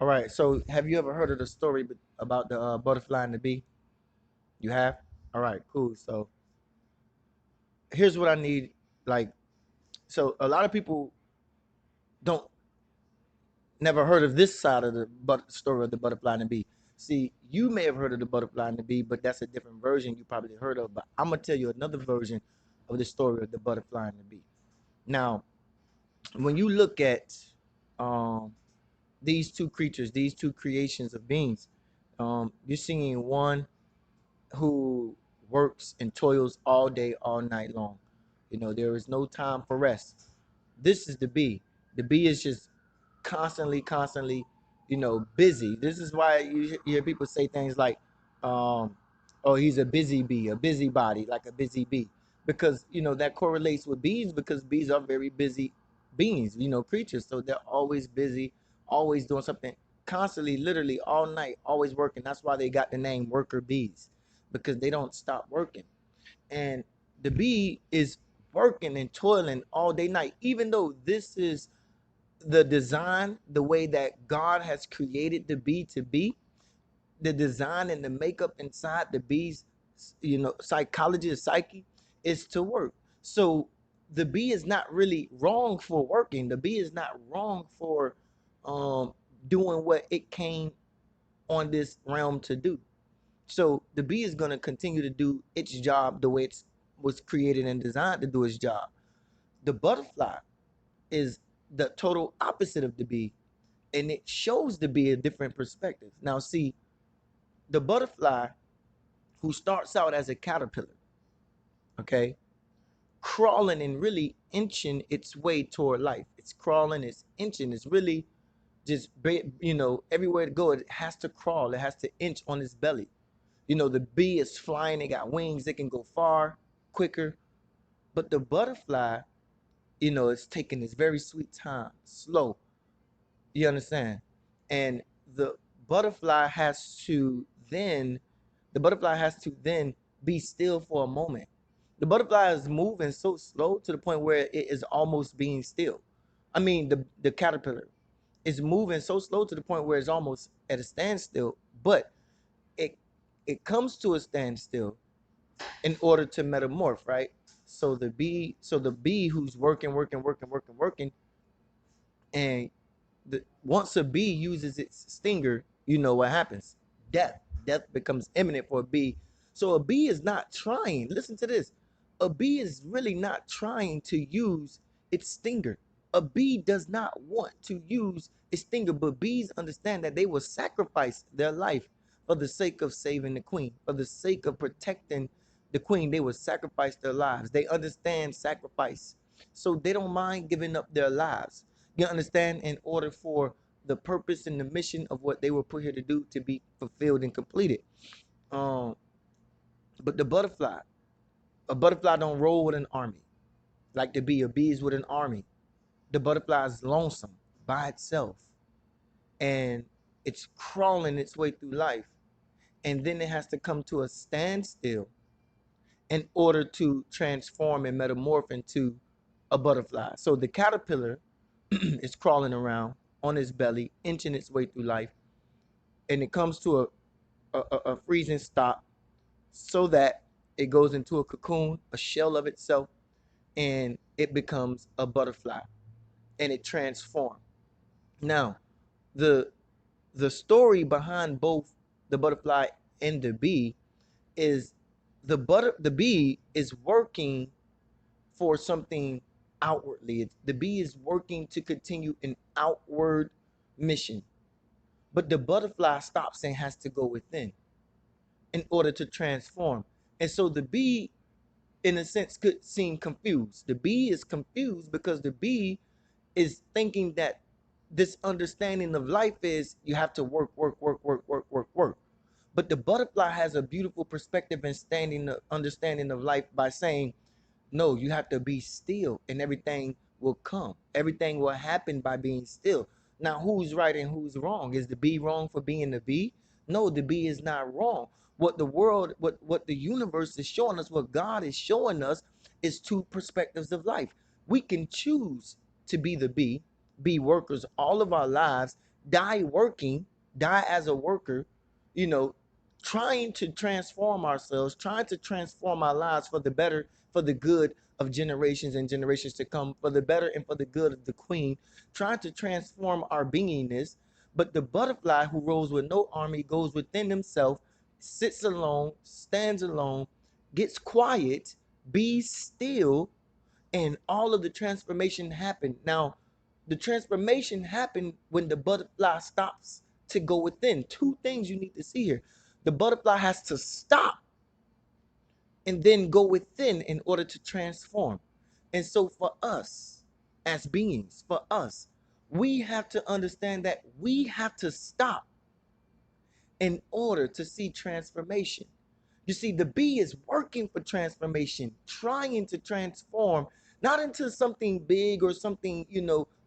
All right. So, have you ever heard of the story about the butterfly and the bee? You have. All right. Cool. So, here's what I need. Like, so a lot of people don't never heard of this side of the story of the butterfly and the bee. See, you may have heard of the butterfly and the bee, but that's a different version you probably heard of. But I'm gonna tell you another version of the story of the butterfly and the bee. Now, when you look at um, these two creatures, these two creations of beings, you're seeing one who works and toils all day, all night long. You know, there is no time for rest. This is the bee. The bee is just constantly, busy. This is why you hear people say things like, oh, he's a busy bee, a busybody, like a busy bee. Because, that correlates with bees because bees are very busy beings, creatures. So they're always busy, always doing something, constantly, literally all night, always working. That's why they got the name worker bees because they don't stop working. And the bee is working and toiling all day night, even though this is the design, the way that God has created the bee to be, the design and the makeup inside the bee's, psychology or psyche is to work. So the bee is not really wrong for working. The bee is not wrong for um, doing what it came on this realm to do. So the bee is going to continue to do its job the way it was created and designed to do its job. The butterfly is the total opposite of the bee, and it shows the bee a different perspective. Now, see, the butterfly who starts out as a caterpillar, okay, crawling and really inching its way toward life. It's crawling, it's inching, it's really just, everywhere to go, it has to crawl, it has to inch on its belly. The bee is flying, it got wings, it can go far, quicker. But the butterfly, it's taking this very sweet time, slow. You understand? And the butterfly has to then, the butterfly has to then be still for a moment. The butterfly is moving so slow to the point where it is almost being still. I mean, the caterpillar is moving so slow to the point where it's almost at a standstill, but it it comes to a standstill in order to metamorph, right? So the bee who's working, and once a bee uses its stinger, you know what happens? Death. Death becomes imminent for a bee. So a bee is not trying. Listen to this. A bee is really not trying to use its stinger. A bee does not want to use its stinger, but bees understand that they will sacrifice their life for the sake of saving the queen, for the sake of protecting the queen. They will sacrifice their lives. They understand sacrifice. So they don't mind giving up their lives. You understand? In order for the purpose and the mission of what they were put here to do to be fulfilled and completed. Um, but the butterfly, a butterfly don't roll with an army like the bee. A bee is with an army. The butterfly is lonesome by itself, and it's crawling its way through life, and then it has to come to a standstill in order to transform and metamorph into a butterfly. So the caterpillar is crawling around on its belly, inching its way through life, and it comes to a freezing stop so that it goes into a cocoon, a shell of itself, and it becomes a butterfly and it transforms. Now, the the story behind both the butterfly and the bee is the bee is working for something outwardly. The bee is working to continue an outward mission, but the butterfly stops and has to go within in order to transform. And so the bee, in a sense, could seem confused. The bee is confused because the bee is thinking that this understanding of life is you have to work. But the butterfly has a beautiful perspective and standing understanding of life by saying, no, you have to be still and everything will come. Everything will happen by being still. Now, who's right and who's wrong? Is the bee wrong for being the bee? No, the bee is not wrong. What the world, what the universe is showing us, what God is showing us is two perspectives of life. We can choose to be the bee, be workers all of our lives, die working, die as a worker, you know, trying to transform ourselves, trying to transform our lives for the better, for the good of generations and generations to come, for the better and for the good of the queen, trying to transform our beingness. But the butterfly who rose with no army goes within himself, sits alone, stands alone, gets quiet, be still, and all of the transformation happened. Now, the transformation happened when the butterfly stops to go within. Two things you need to see here. The butterfly has to stop and then go within in order to transform. And so for us as beings, for us, we have to understand that we have to stop in order to see transformation. You see, the bee is working for transformation, trying to transform, not into something big or something,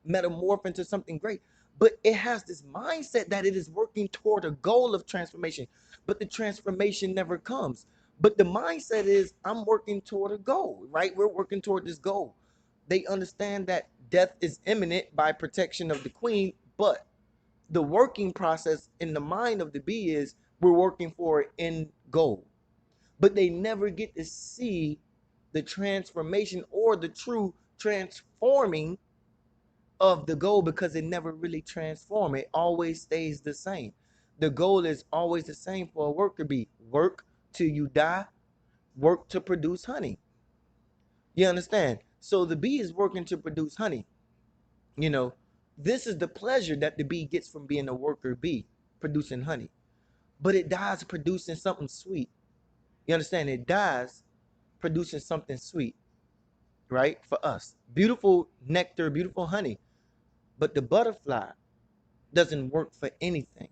metamorph into something great, but it has this mindset that it is working toward a goal of transformation, but the transformation never comes. But the mindset is, I'm working toward a goal, right? We're working toward this goal. They understand that death is imminent by protection of the queen, but the working process in the mind of the bee is we're working for an end goal, but they never get to see the transformation or the true transforming of the goal because it never really transforms. It always stays the same. The goal is always the same for a worker bee. Work till you die, work to produce honey. You understand? So the bee is working to produce honey. You know, this is the pleasure that the bee gets from being a worker bee, producing honey. But it dies producing something sweet. You understand? It dies producing something sweet, right? For us. Beautiful nectar, beautiful honey. But the butterfly doesn't work for anything.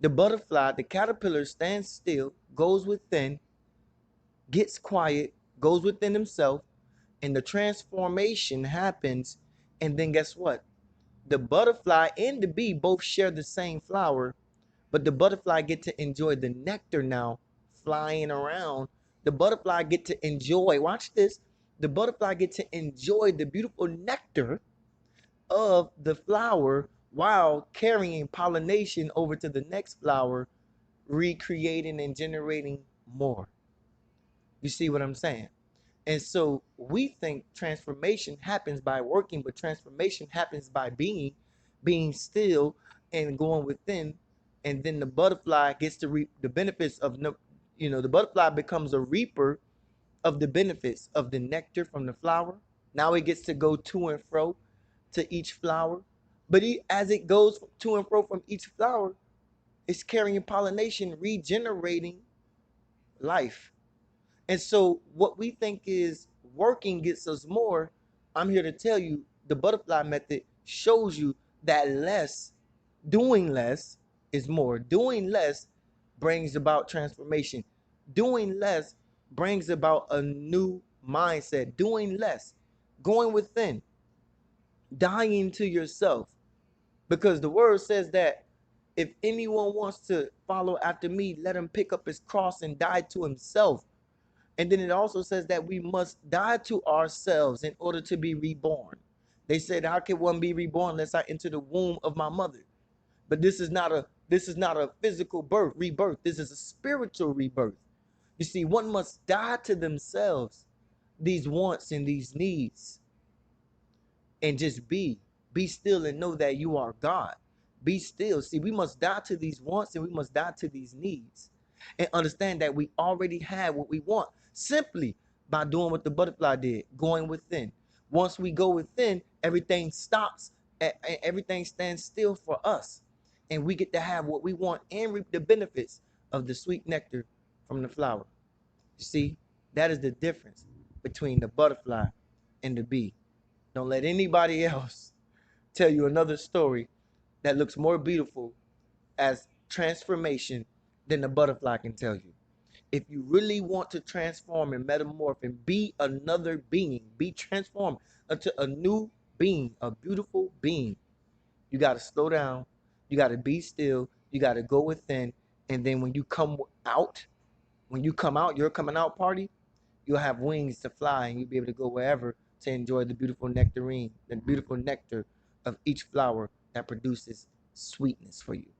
The butterfly, the caterpillar stands still, goes within, gets quiet, goes within himself, and the transformation happens. And then guess what? The butterfly and the bee both share the same flower, but the butterfly get to enjoy the nectar now flying around. The butterfly get to enjoy, watch this, the butterfly get to enjoy the beautiful nectar of the flower while carrying pollination over to the next flower, recreating and generating more. You see what I'm saying? And so we think transformation happens by working, but transformation happens by being still and going within. And then the butterfly gets to reap the benefits of, the butterfly becomes a reaper of the benefits of the nectar from the flower. Now it gets to go to and fro to each flower. But as it goes to and fro from each flower, it's carrying pollination, regenerating life. And so what we think is working gets us more. I'm here to tell you the butterfly method shows you that doing less is more. Doing less brings about transformation. Doing less brings about a new mindset. Doing less, going within, dying to yourself. Because the word says that if anyone wants to follow after me, let him pick up his cross and die to himself. And then it also says that we must die to ourselves in order to be reborn. They said, how can one be reborn unless I enter the womb of my mother? But this is not a physical rebirth. This is a spiritual rebirth. You see, one must die to themselves, these wants and these needs, and just be still and know that you are God. Be still. See, we must die to these wants and we must die to these needs and understand that we already have what we want simply by doing what the butterfly did, going within. Once we go within, everything stops, everything stands still for us, and we get to have what we want and reap the benefits of the sweet nectar from the flower. You see, that is the difference between the butterfly and the bee. Don't let anybody else tell you another story that looks more beautiful as transformation than the butterfly can tell you. If you really want to transform and metamorph and be another being, be transformed into a new being, a beautiful being, you got to slow down. You got to be still. You got to go within. And then when you come out, your coming out party, you'll have wings to fly and you'll be able to go wherever to enjoy the beautiful nectarine, the beautiful nectar of each flower that produces sweetness for you.